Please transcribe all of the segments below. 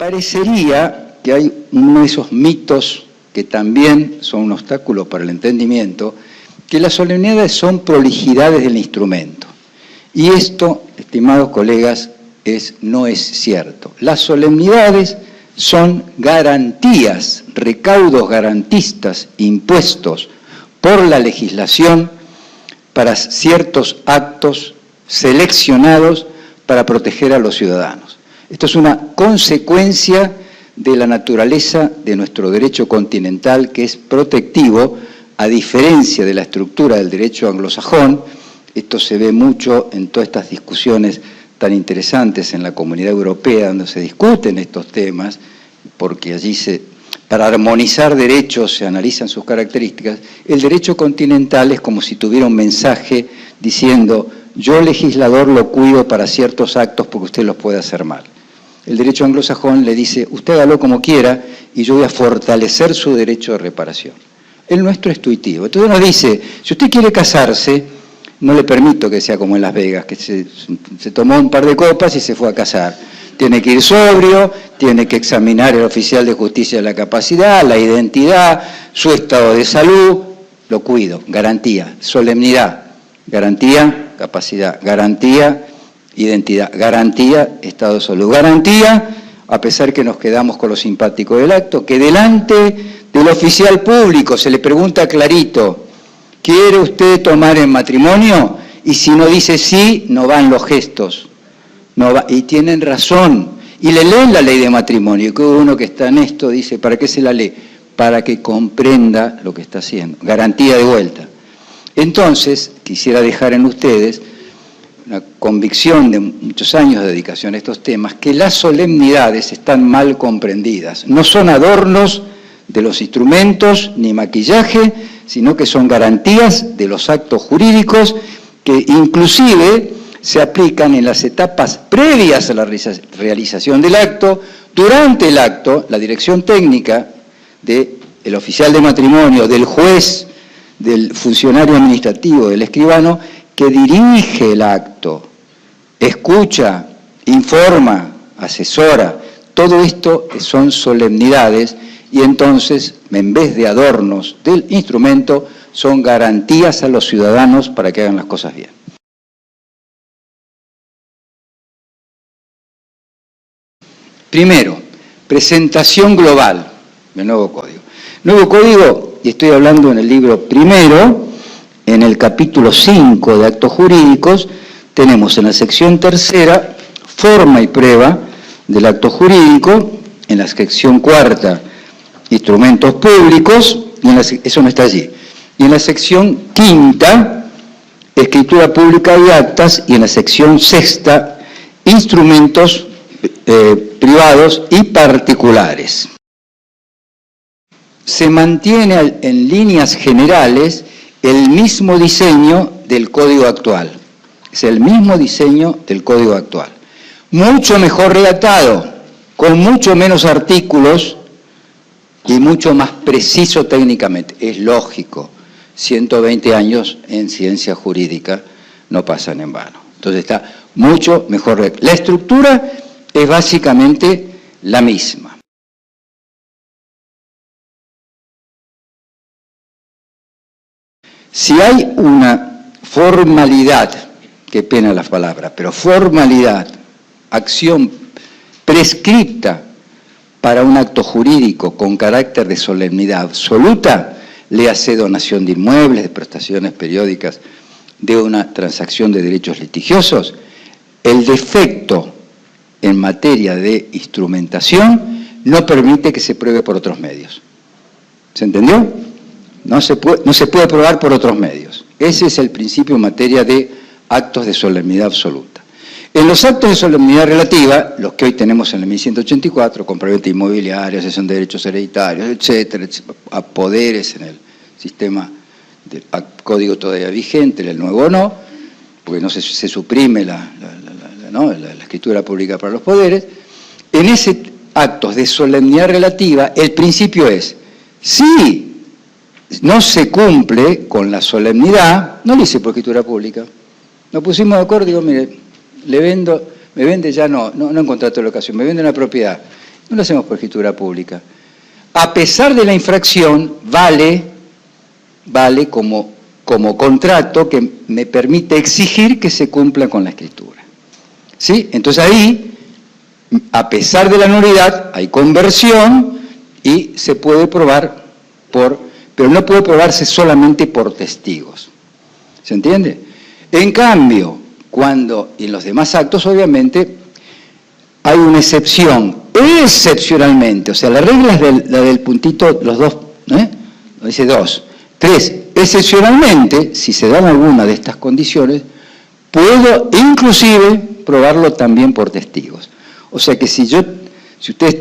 Parecería que hay uno de esos mitos que también son un obstáculo para el entendimiento, que las solemnidades son prolijidades del instrumento. Y esto, estimados colegas, no es cierto. Las solemnidades son garantías, recaudos garantistas impuestos por la legislación para ciertos actos seleccionados para proteger a los ciudadanos. Esto es una consecuencia de la naturaleza de nuestro derecho continental, que es protectivo, a diferencia de la estructura del derecho anglosajón. Esto se ve mucho en todas estas discusiones tan interesantes en la Comunidad Europea, donde se discuten estos temas, porque allí para armonizar derechos se analizan sus características. El derecho continental es como si tuviera un mensaje diciendo: yo, legislador, lo cuido para ciertos actos porque usted los puede hacer mal. El derecho anglosajón le dice: usted hágalo como quiera y yo voy a fortalecer su derecho de reparación. El nuestro es tuitivo. Entonces nos dice: si usted quiere casarse, no le permito que sea como en Las Vegas, que se tomó un par de copas y se fue a casar. Tiene que ir sobrio, tiene que examinar el oficial de justicia de la capacidad, la identidad, su estado de salud. Lo cuido. Garantía, solemnidad, garantía, capacidad, garantía, identidad, garantía, estado de salud, garantía, a pesar que nos quedamos con lo simpático del acto, que delante del oficial público se le pregunta clarito: ¿quiere usted tomar en matrimonio? Y si no dice sí, no van los gestos. No va, y tienen razón. Y le leen la ley de matrimonio. Y uno que está en esto dice: ¿para qué se la lee? Para que comprenda lo que está haciendo. Garantía de vuelta. Entonces, quisiera dejar en ustedes una convicción de muchos años de dedicación a estos temas, que las solemnidades están mal comprendidas. No son adornos de los instrumentos ni maquillaje, sino que son garantías de los actos jurídicos que inclusive se aplican en las etapas previas a la realización del acto. Durante el acto, la dirección técnica del oficial de matrimonio, del juez, del funcionario administrativo, del escribano, que dirige el acto, escucha, informa, asesora. Todo esto son solemnidades y entonces, en vez de adornos del instrumento, son garantías a los ciudadanos para que hagan las cosas bien. Primero, presentación global del nuevo código. Nuevo código, y estoy hablando en el libro primero, en el capítulo 5 de actos jurídicos, tenemos en la sección tercera, forma y prueba del acto jurídico, en la sección cuarta, instrumentos públicos, y eso no está allí. Y en la sección quinta, escritura pública y actas, y en la sección sexta, instrumentos privados y particulares. Se mantiene en líneas generales el mismo diseño del código actual. Es el mismo diseño del código actual. Mucho mejor redactado, con mucho menos artículos y mucho más preciso técnicamente. Es lógico, 120 años en ciencia jurídica no pasan en vano. Entonces está mucho mejor redactado. La estructura es básicamente la misma. Si hay una formalidad, qué pena la palabra, pero formalidad, acción prescripta para un acto jurídico con carácter de solemnidad absoluta, le hace donación de inmuebles, de prestaciones periódicas, de una transacción de derechos litigiosos, el defecto en materia de instrumentación no permite que se pruebe por otros medios. ¿Se entendió? No se puede probar por otros medios. Ese es el principio en materia de actos de solemnidad absoluta. En los actos de solemnidad relativa, los que hoy tenemos en la 1184, compraventa inmobiliaria, cesión de derechos hereditarios, etcétera, a poderes en el sistema del código todavía vigente, el nuevo no, porque no se suprime la escritura pública para los poderes. En ese actos de solemnidad relativa, el principio es: si no se cumple con la solemnidad, no lo hice por escritura pública. Nos pusimos de acuerdo, digo, mire, me vende ya no en contrato de locación, me vende una propiedad. No lo hacemos por escritura pública. A pesar de la infracción, vale como contrato que me permite exigir que se cumpla con la escritura. ¿Sí? Entonces ahí, a pesar de la nulidad, hay conversión y se puede probar pero no puede probarse solamente por testigos. ¿Se entiende? En cambio, y en los demás actos, obviamente, hay una excepción, excepcionalmente, o sea, la regla es la del puntito, los dos, dice 2. 3, excepcionalmente, si se dan alguna de estas condiciones, puedo inclusive probarlo también por testigos. O sea que si ustedes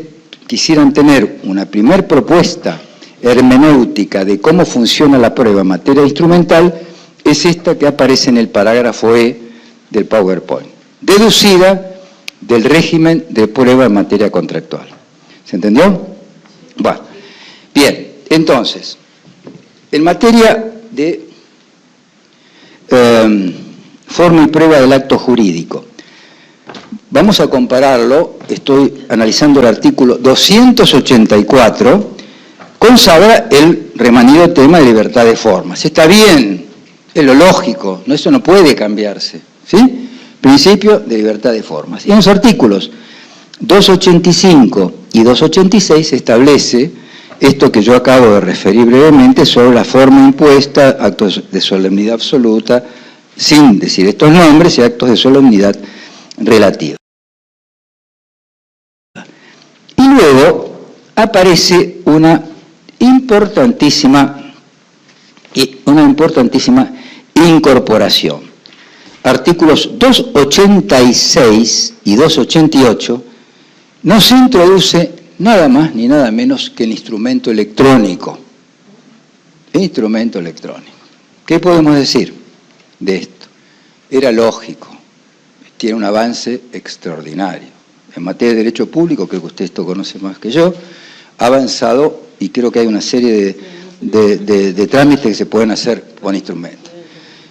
quisieran tener una primer propuesta hermenéutica de cómo funciona la prueba en materia instrumental, es esta que aparece en el parágrafo E del PowerPoint, deducida del régimen de prueba en materia contractual. ¿Se entendió? Bueno, bien, entonces, en materia de forma y prueba del acto jurídico, vamos a compararlo, estoy analizando el artículo 284, consagra el remanido tema de libertad de formas. Está bien, es lo lógico, eso no puede cambiarse, ¿sí? Principio de libertad de formas. Y en los artículos 285 y 286 se establece esto que yo acabo de referir brevemente sobre la forma impuesta, actos de solemnidad absoluta, sin decir estos nombres, y actos de solemnidad relativa. Y luego aparece una importantísima incorporación. Artículos 286 y 288 nos introduce nada más ni nada menos que el instrumento electrónico. Instrumento electrónico. ¿Qué podemos decir de esto? Era lógico, tiene un avance extraordinario. En materia de derecho público, creo que usted esto conoce más que yo, ha avanzado y creo que hay una serie de trámites que se pueden hacer con instrumentos.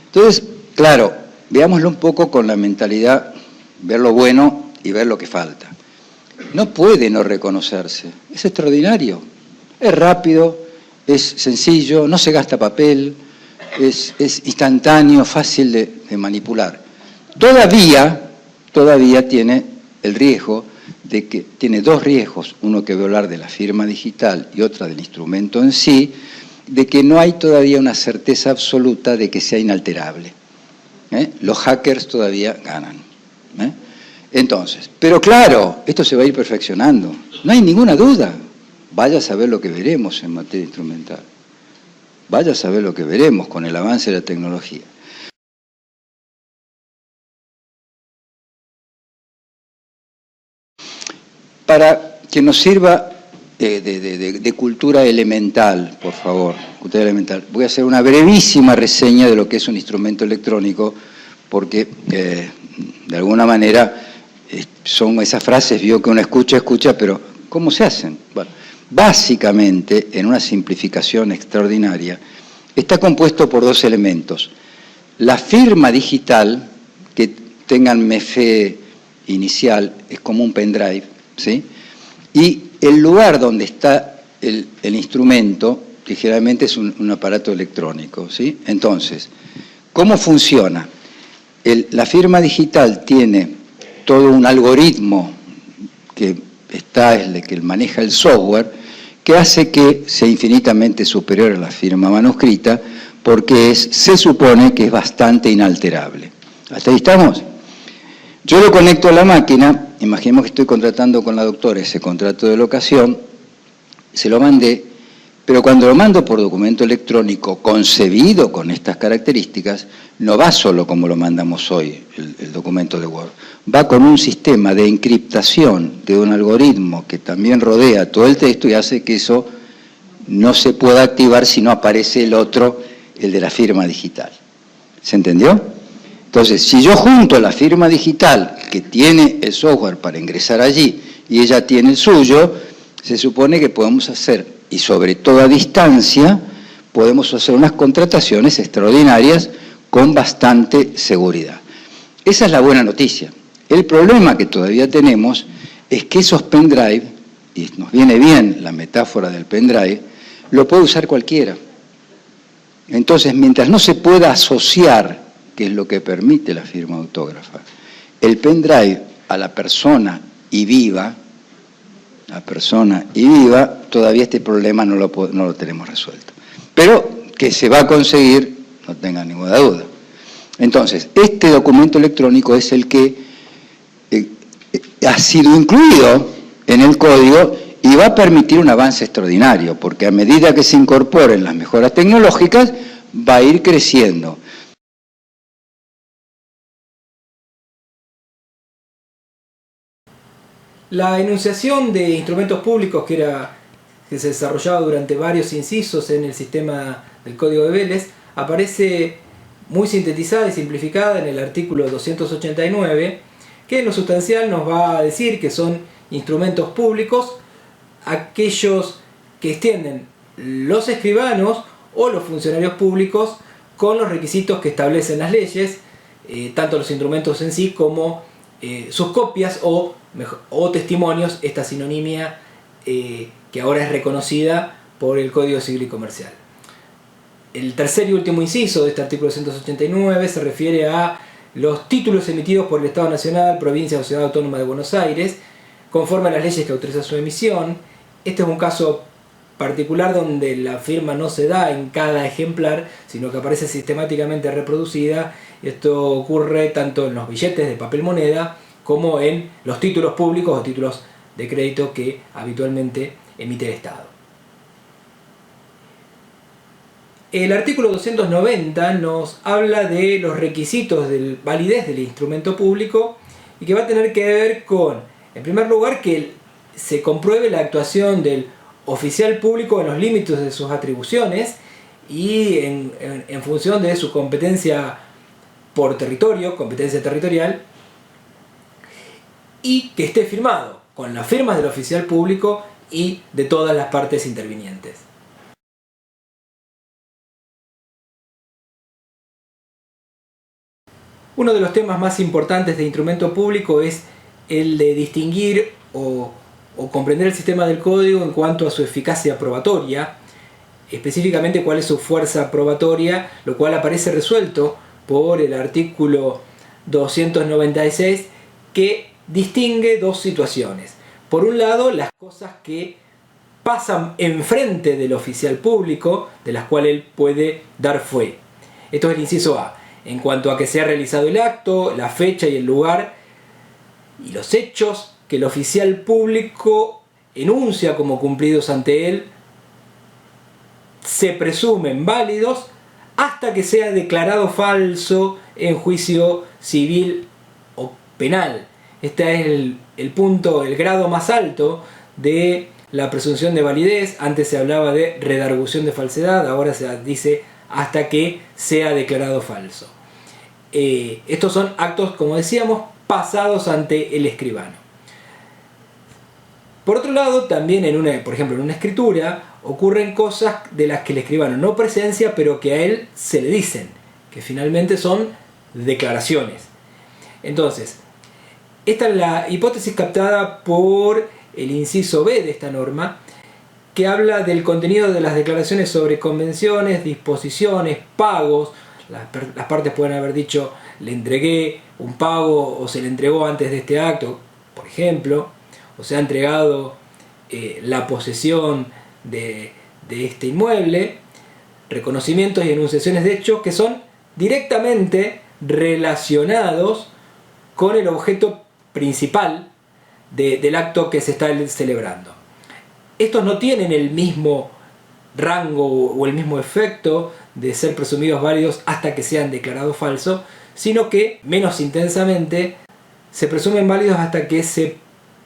Entonces, claro, veámoslo un poco con la mentalidad, ver lo bueno y ver lo que falta. No puede no reconocerse, es extraordinario, es rápido, es sencillo, no se gasta papel, es instantáneo, fácil de manipular. Todavía tiene el riesgo de que, tiene dos riesgos, uno que voy a hablar de la firma digital y otra del instrumento en sí, de que no hay todavía una certeza absoluta de que sea inalterable. Los hackers todavía ganan. Entonces, pero claro, esto se va a ir perfeccionando, no hay ninguna duda. Vaya a saber lo que veremos en materia instrumental. Vaya a saber lo que veremos con el avance de la tecnología. Para que nos sirva de cultura elemental, por favor, cultura elemental, voy a hacer una brevísima reseña de lo que es un instrumento electrónico, porque de alguna manera son esas frases, vio que uno escucha, pero ¿cómo se hacen? Bueno, básicamente, en una simplificación extraordinaria, está compuesto por dos elementos. La firma digital, que tengan MFE inicial, es como un pendrive, ¿sí? Y el lugar donde está el instrumento, que generalmente es un aparato electrónico, ¿sí? Entonces, ¿cómo funciona? La firma digital tiene todo un algoritmo que maneja el software, que hace que sea infinitamente superior a la firma manuscrita, porque se supone que es bastante inalterable. ¿Hasta ahí estamos? Yo lo conecto a la máquina, imaginemos que estoy contratando con la doctora ese contrato de locación, se lo mandé, pero cuando lo mando por documento electrónico concebido con estas características, no va solo como lo mandamos hoy, el documento de Word, va con un sistema de encriptación de un algoritmo que también rodea todo el texto y hace que eso no se pueda activar si no aparece el otro, el de la firma digital. ¿Se entendió? Entonces, si yo junto la firma digital que tiene el software para ingresar allí y ella tiene el suyo, se supone que podemos hacer, y sobre todo a distancia, podemos hacer unas contrataciones extraordinarias con bastante seguridad. Esa es la buena noticia. El problema que todavía tenemos es que esos pendrive y nos viene bien la metáfora del pendrive, lo puede usar cualquiera. Entonces, mientras no se pueda asociar, que es lo que permite la firma autógrafa, el pendrive a la persona y viva, todavía este problema no lo tenemos resuelto. Pero que se va a conseguir, no tengan ninguna duda. Entonces, este documento electrónico es el que ha sido incluido en el código y va a permitir un avance extraordinario, porque a medida que se incorporen las mejoras tecnológicas, va a ir creciendo. La enunciación de instrumentos públicos que se desarrollaba durante varios incisos en el sistema del Código de Vélez aparece muy sintetizada y simplificada en el artículo 289, que en lo sustancial nos va a decir que son instrumentos públicos aquellos que extienden los escribanos o los funcionarios públicos con los requisitos que establecen las leyes, tanto los instrumentos en sí como sus copias o testimonios, esta sinonimia que ahora es reconocida por el Código Civil y Comercial. El tercer y último inciso de este artículo 289 se refiere a los títulos emitidos por el Estado Nacional, provincia o ciudad autónoma de Buenos Aires, conforme a las leyes que autorizan su emisión. Este es un caso particular donde la firma no se da en cada ejemplar, sino que aparece sistemáticamente reproducida. Esto ocurre tanto en los billetes de papel moneda como en los títulos públicos o títulos de crédito que habitualmente emite el Estado. El artículo 290 nos habla de los requisitos de validez del instrumento público y que va a tener que ver con, en primer lugar, que se compruebe la actuación del oficial público en los límites de sus atribuciones y en función de su competencia por territorio, competencia territorial, y que esté firmado con las firmas del oficial público y de todas las partes intervinientes. Uno de los temas más importantes de instrumento público es el de distinguir o comprender el sistema del código en cuanto a su eficacia probatoria, específicamente cuál es su fuerza probatoria, lo cual aparece resuelto por el artículo 296, que distingue dos situaciones. Por un lado, las cosas que pasan enfrente del oficial público, de las cuales él puede dar fe. Esto es el inciso A. En cuanto a que se ha realizado el acto, la fecha y el lugar, y los hechos que el oficial público enuncia como cumplidos ante él, se presumen válidos hasta que sea declarado falso en juicio civil o penal. Este es el punto, el grado más alto de la presunción de validez. Antes se hablaba de redargución de falsedad, ahora se dice hasta que sea declarado falso. Estos son actos, como decíamos, pasados ante el escribano. Por otro lado, también por ejemplo en una escritura ocurren cosas de las que el escribano no presencia, pero que a él se le dicen, que finalmente son declaraciones. Entonces, esta es la hipótesis captada por el inciso B de esta norma, que habla del contenido de las declaraciones sobre convenciones, disposiciones, pagos. Las partes pueden haber dicho, le entregué un pago o se le entregó antes de este acto, por ejemplo, o se ha entregado la posesión de este inmueble, reconocimientos y enunciaciones de hechos que son directamente relacionados con el objeto principal del acto que se está celebrando. Estos no tienen el mismo rango o el mismo efecto de ser presumidos válidos hasta que sean declarados falsos, sino que menos intensamente se presumen válidos hasta que se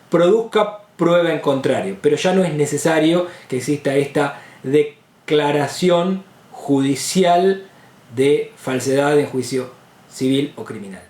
produzca prueba en contrario, pero ya no es necesario que exista esta declaración judicial de falsedad en juicio civil o criminal.